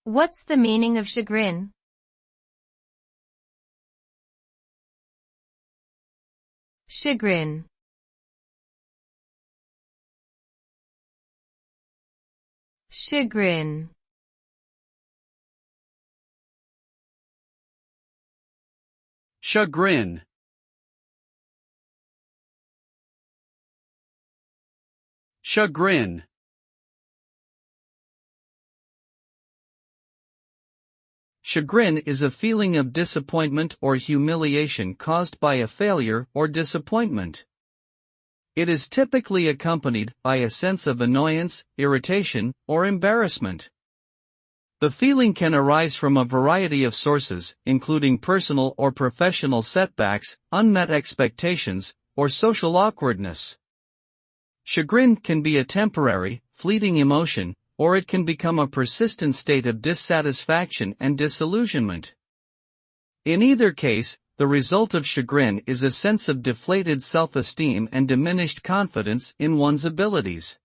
What's the meaning of chagrin? Chagrin. Chagrin. Chagrin. Chagrin. Chagrin is a feeling of disappointment or humiliation caused by a failure or disappointment. It is typically accompanied by a sense of annoyance, irritation, or embarrassment. The feeling can arise from a variety of sources, including personal or professional setbacks, unmet expectations, or social awkwardness. Chagrin can be a temporary, fleeting emotion, or it can become a persistent state of dissatisfaction and disillusionment. In either case, the result of chagrin is a sense of deflated self-esteem and diminished confidence in one's abilities.